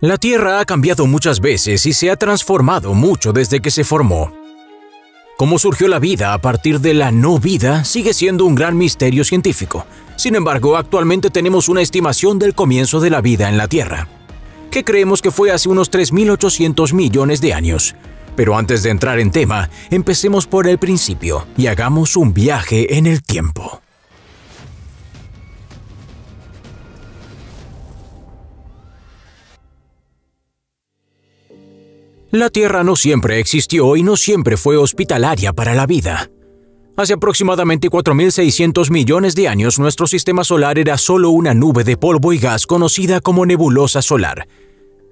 La Tierra ha cambiado muchas veces y se ha transformado mucho desde que se formó. Cómo surgió la vida a partir de la no vida sigue siendo un gran misterio científico. Sin embargo, actualmente tenemos una estimación del comienzo de la vida en la Tierra, que creemos que fue hace unos 3.800 millones de años. Pero antes de entrar en tema, empecemos por el principio y hagamos un viaje en el tiempo. La Tierra no siempre existió y no siempre fue hospitalaria para la vida. Hace aproximadamente 4.600 millones de años, nuestro sistema solar era solo una nube de polvo y gas conocida como nebulosa solar.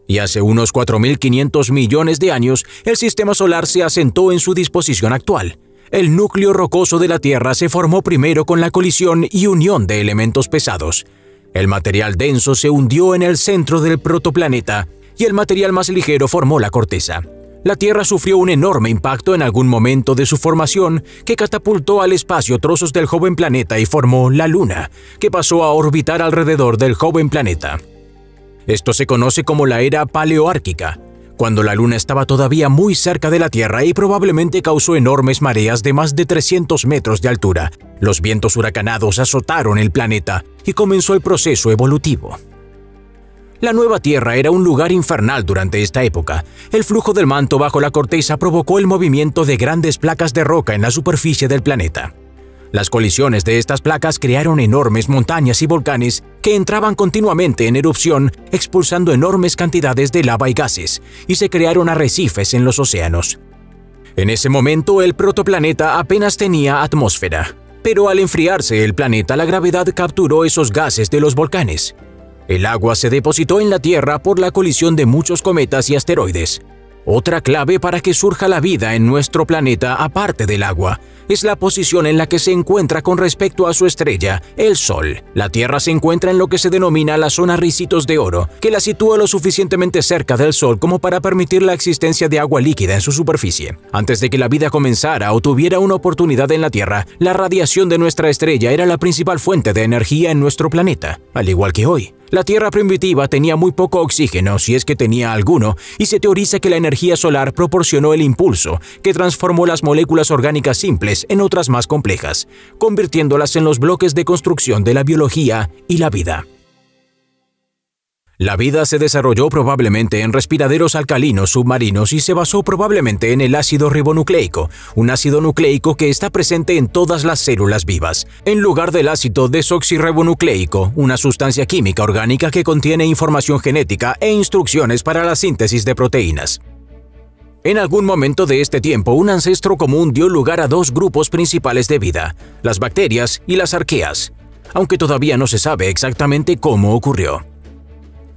Y hace unos 4.500 millones de años, el sistema solar se asentó en su disposición actual. El núcleo rocoso de la Tierra se formó primero con la colisión y unión de elementos pesados. El material denso se hundió en el centro del protoplaneta, y el material más ligero formó la corteza. La Tierra sufrió un enorme impacto en algún momento de su formación que catapultó al espacio trozos del joven planeta y formó la Luna, que pasó a orbitar alrededor del joven planeta. Esto se conoce como la era paleoárquica, cuando la Luna estaba todavía muy cerca de la Tierra y probablemente causó enormes mareas de más de 300 metros de altura. Los vientos huracanados azotaron el planeta y comenzó el proceso evolutivo. La nueva Tierra era un lugar infernal durante esta época. El flujo del manto bajo la corteza provocó el movimiento de grandes placas de roca en la superficie del planeta. Las colisiones de estas placas crearon enormes montañas y volcanes que entraban continuamente en erupción, expulsando enormes cantidades de lava y gases, y se crearon arrecifes en los océanos. En ese momento, el protoplaneta apenas tenía atmósfera, pero al enfriarse el planeta, la gravedad capturó esos gases de los volcanes. El agua se depositó en la Tierra por la colisión de muchos cometas y asteroides. Otra clave para que surja la vida en nuestro planeta, aparte del agua, es la posición en la que se encuentra con respecto a su estrella, el Sol. La Tierra se encuentra en lo que se denomina la zona Ricitos de Oro, que la sitúa lo suficientemente cerca del Sol como para permitir la existencia de agua líquida en su superficie. Antes de que la vida comenzara o tuviera una oportunidad en la Tierra, la radiación de nuestra estrella era la principal fuente de energía en nuestro planeta, al igual que hoy. La Tierra primitiva tenía muy poco oxígeno, si es que tenía alguno, y se teoriza que la energía solar proporcionó el impulso que transformó las moléculas orgánicas simples en otras más complejas, convirtiéndolas en los bloques de construcción de la biología y la vida. La vida se desarrolló probablemente en respiraderos alcalinos submarinos y se basó probablemente en el ácido ribonucleico, un ácido nucleico que está presente en todas las células vivas, en lugar del ácido desoxirribonucleico, una sustancia química orgánica que contiene información genética e instrucciones para la síntesis de proteínas. En algún momento de este tiempo, un ancestro común dio lugar a dos grupos principales de vida, las bacterias y las arqueas, aunque todavía no se sabe exactamente cómo ocurrió.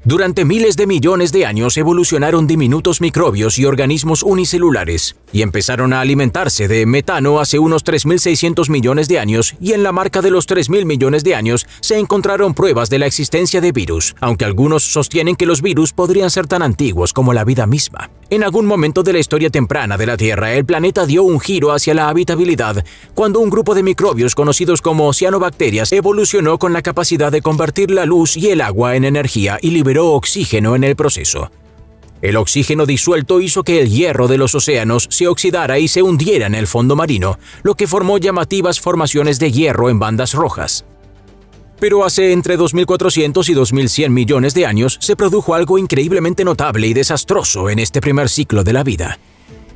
Durante miles de millones de años evolucionaron diminutos microbios y organismos unicelulares y empezaron a alimentarse de metano hace unos 3.600 millones de años, y en la marca de los 3.000 millones de años se encontraron pruebas de la existencia de virus, aunque algunos sostienen que los virus podrían ser tan antiguos como la vida misma. En algún momento de la historia temprana de la Tierra, el planeta dio un giro hacia la habitabilidad cuando un grupo de microbios conocidos como cianobacterias evolucionó con la capacidad de convertir la luz y el agua en energía y liberó oxígeno en el proceso. El oxígeno disuelto hizo que el hierro de los océanos se oxidara y se hundiera en el fondo marino, lo que formó llamativas formaciones de hierro en bandas rojas. Pero hace entre 2.400 y 2.100 millones de años se produjo algo increíblemente notable y desastroso en este primer ciclo de la vida.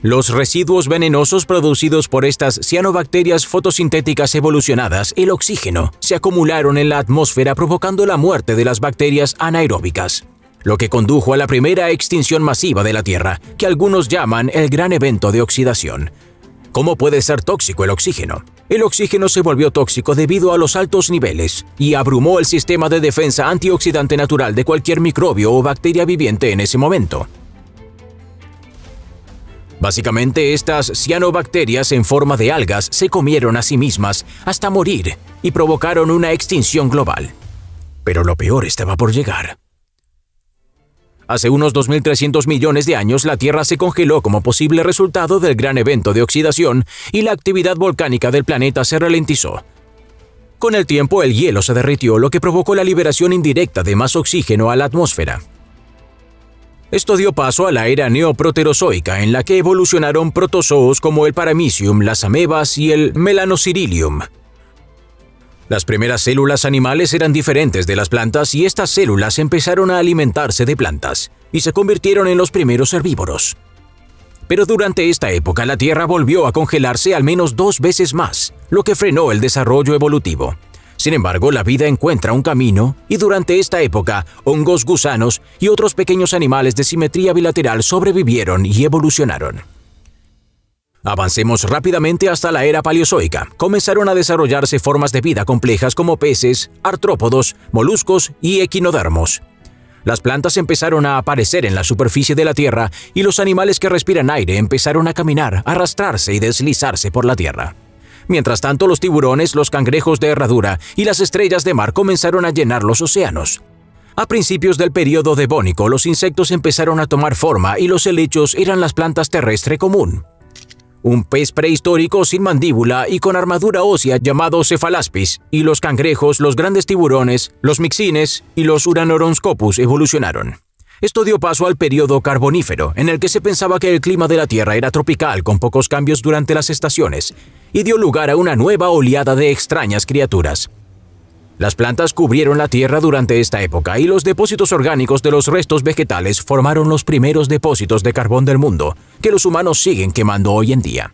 Los residuos venenosos producidos por estas cianobacterias fotosintéticas evolucionadas, el oxígeno, se acumularon en la atmósfera provocando la muerte de las bacterias anaeróbicas, lo que condujo a la primera extinción masiva de la Tierra, que algunos llaman el gran evento de oxidación. ¿Cómo puede ser tóxico el oxígeno? El oxígeno se volvió tóxico debido a los altos niveles y abrumó el sistema de defensa antioxidante natural de cualquier microbio o bacteria viviente en ese momento. Básicamente, estas cianobacterias en forma de algas se comieron a sí mismas hasta morir y provocaron una extinción global. Pero lo peor estaba por llegar. Hace unos 2.300 millones de años, la Tierra se congeló como posible resultado del gran evento de oxidación y la actividad volcánica del planeta se ralentizó. Con el tiempo, el hielo se derritió, lo que provocó la liberación indirecta de más oxígeno a la atmósfera. Esto dio paso a la era neoproterozoica, en la que evolucionaron protozoos como el Paramecium, las amebas y el Melanocirilium. Las primeras células animales eran diferentes de las plantas y estas células empezaron a alimentarse de plantas y se convirtieron en los primeros herbívoros. Pero durante esta época la Tierra volvió a congelarse al menos 2 veces más, lo que frenó el desarrollo evolutivo. Sin embargo, la vida encuentra un camino y durante esta época, hongos, gusanos y otros pequeños animales de simetría bilateral sobrevivieron y evolucionaron. Avancemos rápidamente hasta la era paleozoica. Comenzaron a desarrollarse formas de vida complejas como peces, artrópodos, moluscos y equinodermos. Las plantas empezaron a aparecer en la superficie de la Tierra y los animales que respiran aire empezaron a caminar, arrastrarse y deslizarse por la Tierra. Mientras tanto, los tiburones, los cangrejos de herradura y las estrellas de mar comenzaron a llenar los océanos. A principios del período devónico, los insectos empezaron a tomar forma y los helechos eran las plantas terrestre común. Un pez prehistórico sin mandíbula y con armadura ósea llamado Cephalaspis, y los cangrejos, los grandes tiburones, los mixines y los Uranorhoscopus evolucionaron. Esto dio paso al período carbonífero, en el que se pensaba que el clima de la Tierra era tropical con pocos cambios durante las estaciones, y dio lugar a una nueva oleada de extrañas criaturas. Las plantas cubrieron la Tierra durante esta época y los depósitos orgánicos de los restos vegetales formaron los primeros depósitos de carbón del mundo, que los humanos siguen quemando hoy en día.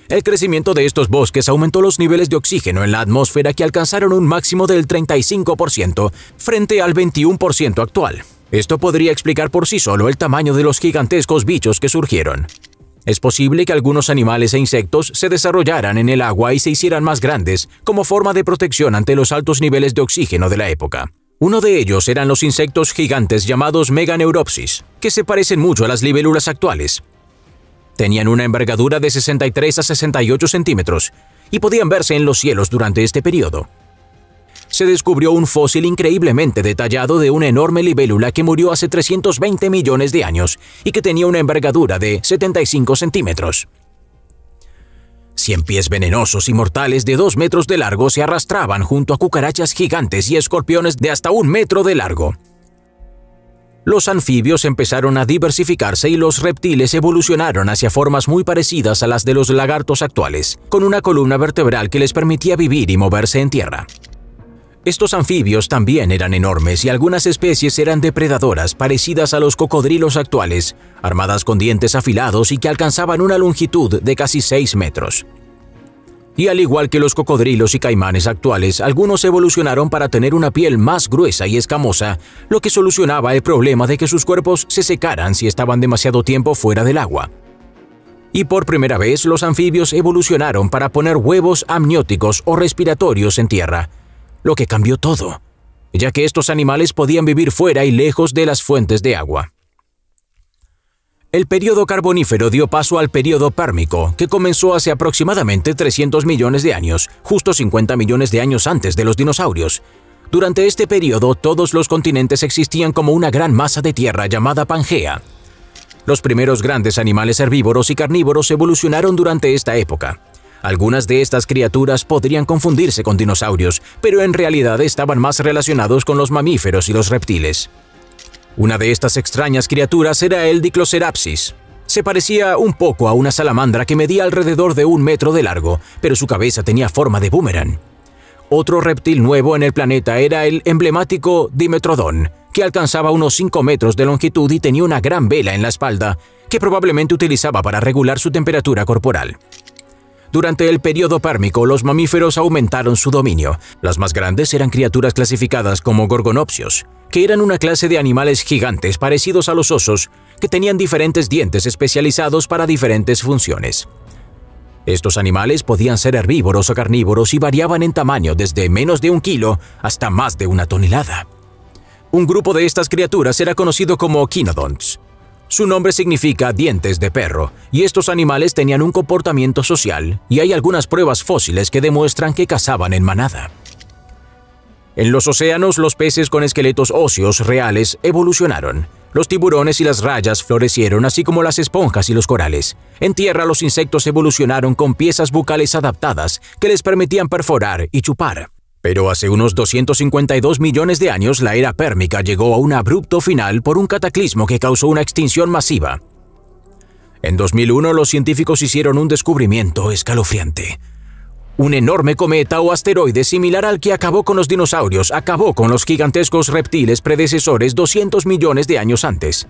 El crecimiento de estos bosques aumentó los niveles de oxígeno en la atmósfera, que alcanzaron un máximo del 35% frente al 21% actual. Esto podría explicar por sí solo el tamaño de los gigantescos bichos que surgieron. Es posible que algunos animales e insectos se desarrollaran en el agua y se hicieran más grandes como forma de protección ante los altos niveles de oxígeno de la época. Uno de ellos eran los insectos gigantes llamados Meganeuropsis, que se parecen mucho a las libélulas actuales. Tenían una envergadura de 63 a 68 centímetros y podían verse en los cielos durante este periodo. Se descubrió un fósil increíblemente detallado de una enorme libélula que murió hace 320 millones de años y que tenía una envergadura de 75 centímetros. 100 pies venenosos y mortales de 2 metros de largo se arrastraban junto a cucarachas gigantes y escorpiones de hasta 1 metro de largo. Los anfibios empezaron a diversificarse y los reptiles evolucionaron hacia formas muy parecidas a las de los lagartos actuales, con una columna vertebral que les permitía vivir y moverse en tierra. Estos anfibios también eran enormes y algunas especies eran depredadoras parecidas a los cocodrilos actuales, armadas con dientes afilados y que alcanzaban una longitud de casi 6 metros. Y al igual que los cocodrilos y caimanes actuales, algunos evolucionaron para tener una piel más gruesa y escamosa, lo que solucionaba el problema de que sus cuerpos se secaran si estaban demasiado tiempo fuera del agua. Y por primera vez, los anfibios evolucionaron para poner huevos amnióticos o respiratorios en tierra, lo que cambió todo, ya que estos animales podían vivir fuera y lejos de las fuentes de agua. El período carbonífero dio paso al período pérmico, que comenzó hace aproximadamente 300 millones de años, justo 50 millones de años antes de los dinosaurios. Durante este período, todos los continentes existían como una gran masa de tierra llamada Pangea. Los primeros grandes animales herbívoros y carnívoros evolucionaron durante esta época. Algunas de estas criaturas podrían confundirse con dinosaurios, pero en realidad estaban más relacionados con los mamíferos y los reptiles. Una de estas extrañas criaturas era el Diclocerapsis. Se parecía un poco a una salamandra que medía alrededor de 1 metro de largo, pero su cabeza tenía forma de boomerang. Otro reptil nuevo en el planeta era el emblemático Dimetrodon, que alcanzaba unos 5 metros de longitud y tenía una gran vela en la espalda, que probablemente utilizaba para regular su temperatura corporal. Durante el período pérmico, los mamíferos aumentaron su dominio. Las más grandes eran criaturas clasificadas como Gorgonopsios, que eran una clase de animales gigantes parecidos a los osos, que tenían diferentes dientes especializados para diferentes funciones. Estos animales podían ser herbívoros o carnívoros y variaban en tamaño desde menos de 1 kilo hasta más de 1 tonelada. Un grupo de estas criaturas era conocido como Quinodonts. Su nombre significa dientes de perro, y estos animales tenían un comportamiento social, y hay algunas pruebas fósiles que demuestran que cazaban en manada. En los océanos, los peces con esqueletos óseos reales evolucionaron. Los tiburones y las rayas florecieron, así como las esponjas y los corales. En tierra, los insectos evolucionaron con piezas bucales adaptadas que les permitían perforar y chupar. Pero hace unos 252 millones de años la era pérmica llegó a un abrupto final por un cataclismo que causó una extinción masiva. En 2001 los científicos hicieron un descubrimiento escalofriante. Un enorme cometa o asteroide similar al que acabó con los dinosaurios acabó con los gigantescos reptiles predecesores 200 millones de años antes.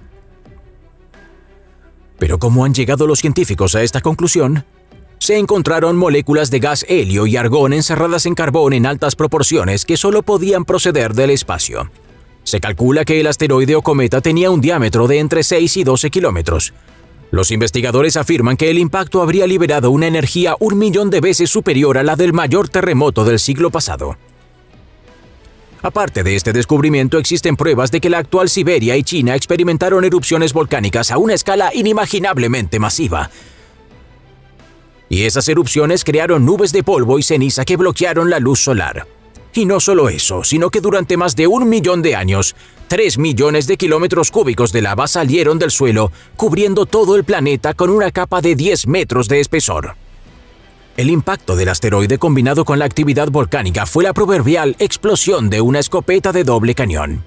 Pero ¿cómo han llegado los científicos a esta conclusión? Se encontraron moléculas de gas helio y argón encerradas en carbón en altas proporciones que solo podían proceder del espacio. Se calcula que el asteroide o cometa tenía un diámetro de entre 6 y 12 kilómetros. Los investigadores afirman que el impacto habría liberado una energía 1 millón de veces superior a la del mayor terremoto del siglo pasado. Aparte de este descubrimiento, existen pruebas de que la actual Siberia y China experimentaron erupciones volcánicas a una escala inimaginablemente masiva. Y esas erupciones crearon nubes de polvo y ceniza que bloquearon la luz solar. Y no solo eso, sino que durante más de 1 millón de años, 3 millones de kilómetros cúbicos de lava salieron del suelo, cubriendo todo el planeta con una capa de 10 metros de espesor. El impacto del asteroide combinado con la actividad volcánica fue la proverbial explosión de una escopeta de doble cañón.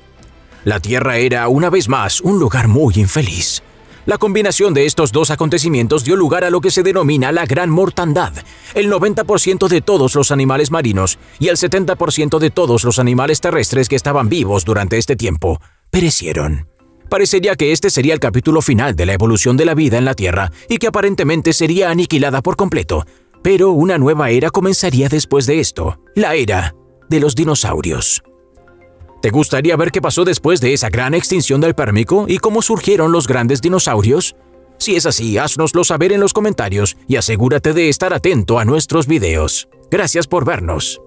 La Tierra era, una vez más, un lugar muy infeliz. La combinación de estos dos acontecimientos dio lugar a lo que se denomina la Gran Mortandad. El 90% de todos los animales marinos y el 70% de todos los animales terrestres que estaban vivos durante este tiempo perecieron. Parecería que este sería el capítulo final de la evolución de la vida en la Tierra y que aparentemente sería aniquilada por completo. Pero una nueva era comenzaría después de esto, la era de los dinosaurios. ¿Te gustaría ver qué pasó después de esa gran extinción del Pérmico y cómo surgieron los grandes dinosaurios? Si es así, haznoslo saber en los comentarios y asegúrate de estar atento a nuestros videos. Gracias por vernos.